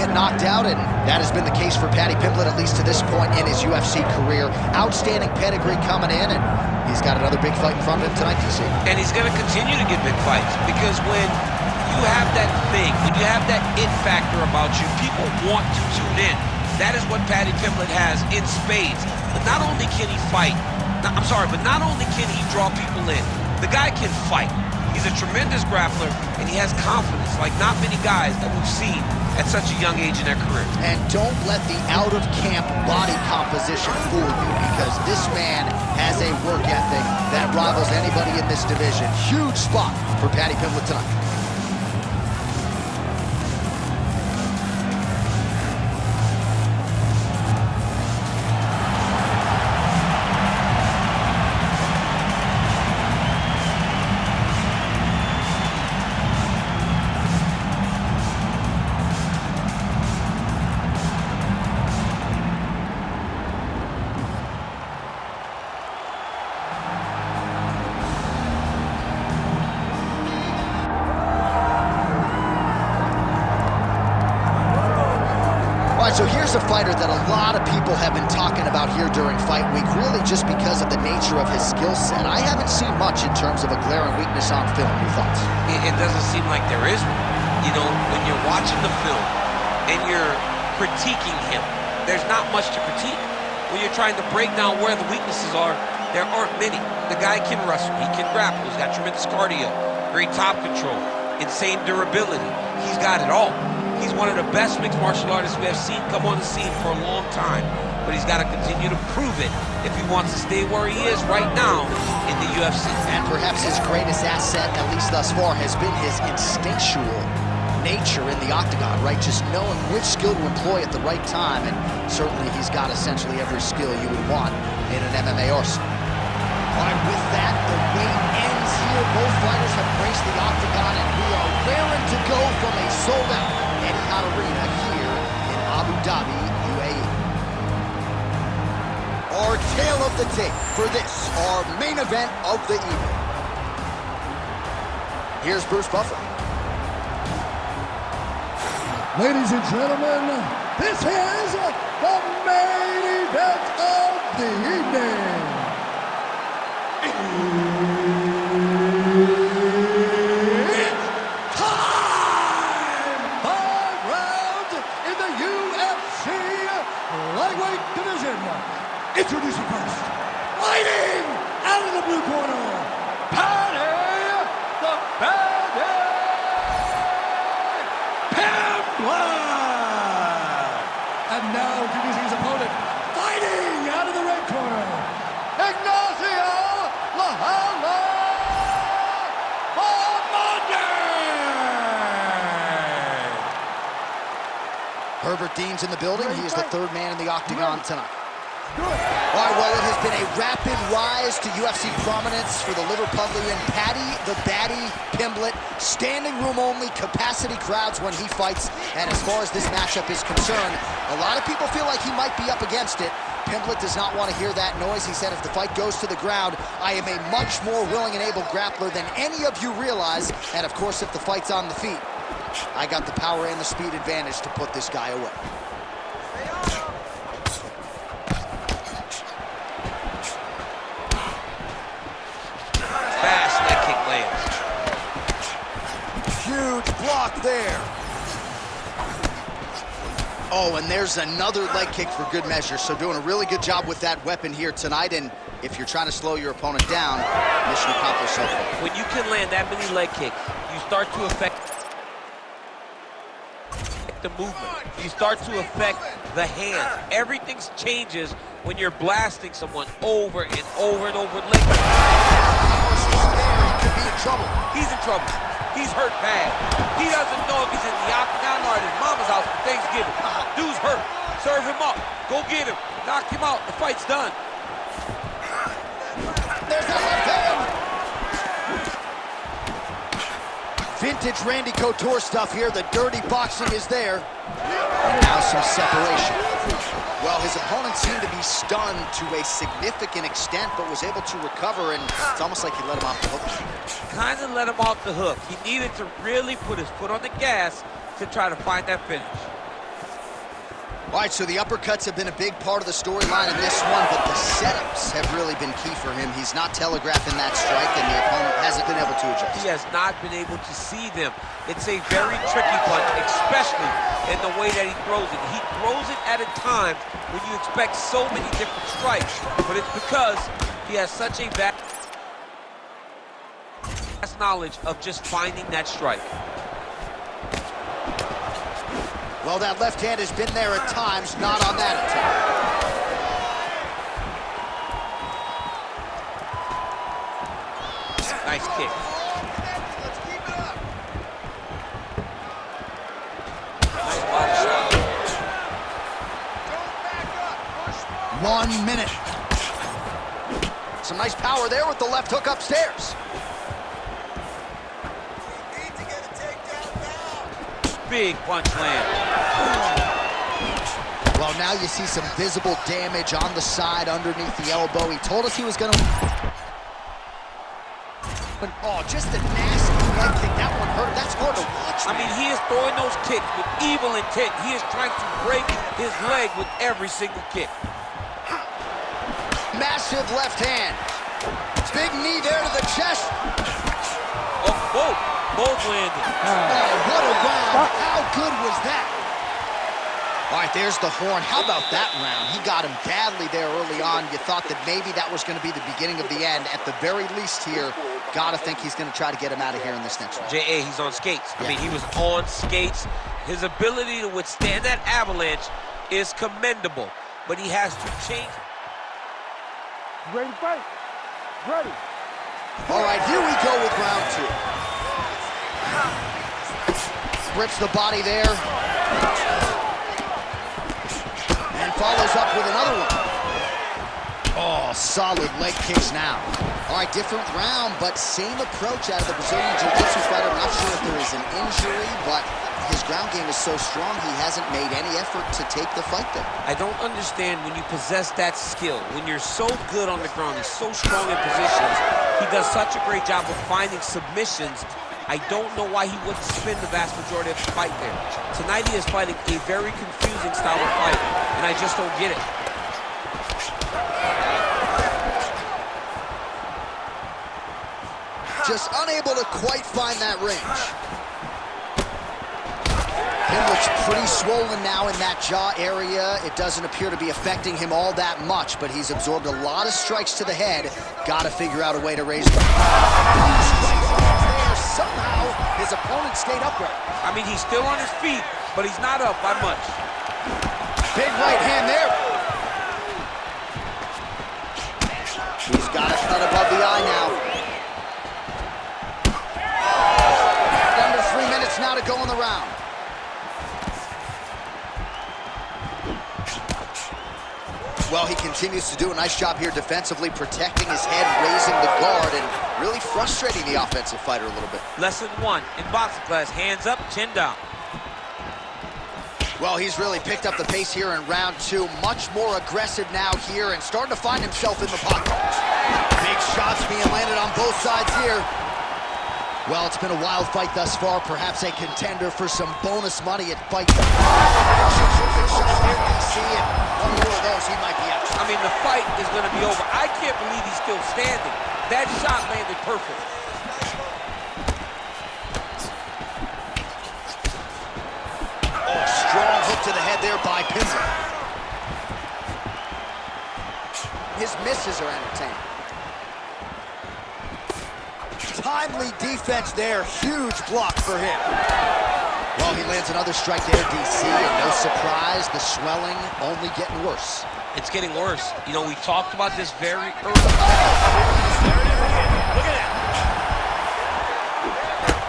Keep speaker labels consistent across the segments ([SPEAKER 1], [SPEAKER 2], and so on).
[SPEAKER 1] get knocked out, and that has been the case for Paddy Pimblett, at least to this point in his UFC career. Outstanding pedigree coming in, and he's got another big fight in front of him tonight, DC.
[SPEAKER 2] And he's going to continue to get big fights, because when you have that thing, when you have that it factor about you, people want to tune in. That is what Paddy Pimblett has in spades. But not only can he fight, but not only can he draw people in, the guy can fight. He's a tremendous grappler, and he has confidence like not many guys that we've seen at such a young age in their career.
[SPEAKER 1] And don't let the out-of-camp body composition fool you, because this man has a work ethic that rivals anybody in this division. Huge spot for Paddy Pimblett tonight. So here's a fighter that a lot of people have been talking about here during fight week, really just because of the nature of his skill set. I haven't seen much in terms of a glaring weakness on film. Your thoughts?
[SPEAKER 2] It doesn't seem like there is one. You know, when you're watching the film and you're critiquing him, there's not much to critique. When you're trying to break down where the weaknesses are, there aren't many. The guy can wrestle, he can grapple, he's got tremendous cardio, great top control, insane durability. He's got it all. He's one of the best mixed martial artists we have seen come on the scene for a long time, but he's got to continue to prove it if he wants to stay where he is right now in the UFC.
[SPEAKER 1] And perhaps his greatest asset, at least thus far, has been his instinctual nature in the octagon, right? Just knowing which skill to employ at the right time, and certainly he's got essentially every skill you would want in an MMA arsenal. All right, with that, the wait ends here. Both fighters have graced the octagon, and we are raring to go from a sold-out Etihad Arena here in Abu Dhabi, UAE. Our tale of the tape for this, our main event of the evening. Here's Bruce Buffer.
[SPEAKER 3] Ladies and gentlemen, this is the main event of the evening. Introducing first, fighting out of the blue corner, Paddy the Baddy Pimblett. And now introducing his opponent, fighting out of the red corner, Ignacio Lahala Monday.
[SPEAKER 1] Herbert Dean's in the building. He is the third man in the octagon tonight. All right, well, it has been a rapid rise to UFC prominence for the Liverpudlian Paddy the Baddy Pimblett. Standing room only, capacity crowds when he fights. And as far as this matchup is concerned, a lot of people feel like he might be up against it. Pimblett does not want to hear that noise. He said, if the fight goes to the ground, I am a much more willing and able grappler than any of you realize. And of course, if the fight's on the feet, I got the power and the speed advantage to put this guy away. Huge block there. Oh, and there's another leg kick for good measure. So doing a really good job with that weapon here tonight. And if you're trying to slow your opponent down, mission accomplished so far.
[SPEAKER 2] When you can land that many leg kicks, you start to affect the movement. You start to affect the hands. Everything changes when you're blasting someone over and over and over. Leg kicks.
[SPEAKER 1] He could be in trouble.
[SPEAKER 2] He's in trouble. He's hurt bad. He doesn't know if he's in the octagon or at his mama's house for Thanksgiving. Dude's hurt. Serve him up. Go get him. Knock him out. The fight's done.
[SPEAKER 1] There's that left hand. Vintage Randy Couture stuff here. The dirty boxing is there. And now some separation. Well, his opponent seemed to be stunned to a significant extent, but was able to recover, and it's almost like he let him off the hook.
[SPEAKER 2] Kind of let him off the hook. He needed to really put his foot on the gas to try to find that finish.
[SPEAKER 1] All right, so the uppercuts have been a big part of the storyline in this one, but the setups have really been key for him. He's not telegraphing that strike, and the opponent hasn't been able to adjust.
[SPEAKER 2] He has not been able to see them. It's a very tricky punch, especially in the way that he throws it. He throws it at a time when you expect so many different strikes, but it's because he has such a vast knowledge of just finding that strike.
[SPEAKER 1] Well, that left hand has been there at times, not on that attack.
[SPEAKER 2] Nice kick.
[SPEAKER 3] Let's keep it up.
[SPEAKER 2] Nice body shot.
[SPEAKER 3] Don't back up. Push forward.
[SPEAKER 1] 1 minute. Some nice power there with the left hook upstairs.
[SPEAKER 3] We need to get a takedown now.
[SPEAKER 2] Big punch land.
[SPEAKER 1] Well, now you see some visible damage on the side underneath the elbow. He told us he was going to... Oh, just a nasty leg kick. That one hurt. That's hard to watch, man.
[SPEAKER 2] I mean, he is throwing those kicks with evil intent. He is trying to break his leg with every single kick.
[SPEAKER 1] Massive left hand. Big knee there to the chest.
[SPEAKER 2] Oh, both landed.
[SPEAKER 1] Oh, what a round. How good was that? All right, there's the horn. How about that round? He got him badly there early on. You thought that maybe that was going to be the beginning of the end. At the very least here, got to think he's going to try to get him out of here in this next round.
[SPEAKER 2] J.A., he's on skates.
[SPEAKER 1] Yeah.
[SPEAKER 2] I mean, he was on skates. His ability to withstand that avalanche is commendable, but he has to change.
[SPEAKER 4] Ready to fight? Ready.
[SPEAKER 1] All right, here we go with round two. Rips the body there. And follows up with another one. Oh, solid leg kicks now. All right, different round, but same approach out of the Brazilian Jiu-Jitsu fighter. I'm not sure if there is an injury, but his ground game is so strong, he hasn't made any effort to take the fight there.
[SPEAKER 2] I don't understand when you possess that skill, when you're so good on the ground, he's so strong in positions, he does such a great job of finding submissions. I don't know why he wouldn't spin the vast majority of the fight there. Tonight he is fighting a very confusing style of fight, and I just don't get it.
[SPEAKER 1] Just unable to quite find that range. Him looks pretty swollen now in that jaw area. It doesn't appear to be affecting him all that much, but he's absorbed a lot of strikes to the head. Got to figure out a way to raise the... Somehow, his opponent stayed upright.
[SPEAKER 2] I mean, he's still on his feet, but he's not up by much.
[SPEAKER 1] Big right hand there. He's got a cut above the eye now. Under 3 minutes now to go in the round. Well, he continues to do a nice job here defensively, protecting his head, raising the guard, and really frustrating the offensive fighter a little bit.
[SPEAKER 2] Lesson one in boxing class, hands up, chin down.
[SPEAKER 1] Well, he's really picked up the pace here in round two. Much more aggressive now here and starting to find himself in the pocket. Big shots being landed on both sides here. Well, it's been a wild fight thus far. Perhaps a contender for some bonus money at fight. One more of those, he might be out.
[SPEAKER 2] I mean, the fight is going to be over. I can't believe he's still standing. That shot landed perfect.
[SPEAKER 1] Oh, strong hook to the head there by Pimblett. His misses are entertaining. Timely defense there. Huge block for him. Well, he lands another strike there, DC, and no surprise, the swelling only getting worse.
[SPEAKER 2] It's getting worse. You know, we talked about this very early.
[SPEAKER 3] There it is again. Look at that.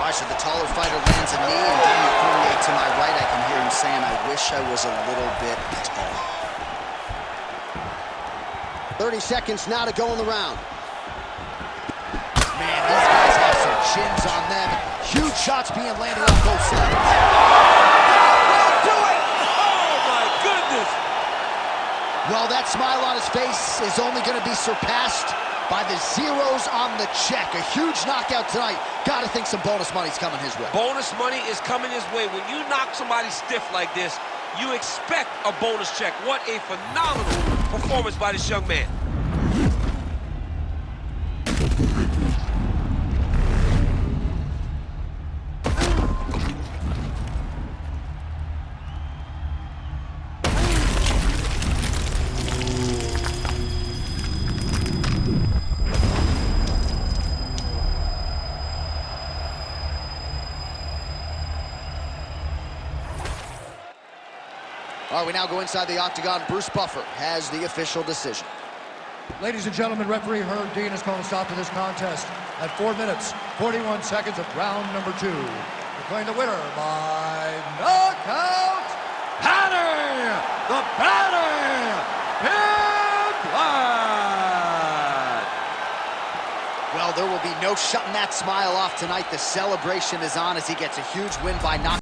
[SPEAKER 1] All right, so the taller fighter lands a knee, and Daniel Cormier to my right, I can hear him saying, I wish I was a little bit taller. 30 seconds now to go in the round. Man, these guys have some chins on them. Huge shots being landed on both sides.
[SPEAKER 2] Do it! Oh, my goodness!
[SPEAKER 1] Well, that smile on his face is only going to be surpassed by the zeros on the check. A huge knockout tonight. Got to think some bonus money's coming his way.
[SPEAKER 2] Bonus money is coming his way. When you knock somebody stiff like this, you expect a bonus check. What a phenomenal performance by this young man.
[SPEAKER 1] All right, we now go inside the octagon. Bruce Buffer has the official decision.
[SPEAKER 3] Ladies and gentlemen, referee Herb Dean has called a stop to this contest at 4 minutes, 41 seconds of round number 2. Declaring the winner by knockout, Paddy the Baddy Pimblett.
[SPEAKER 1] Well, there will be no shutting that smile off tonight. The celebration is on as he gets a huge win by knockout.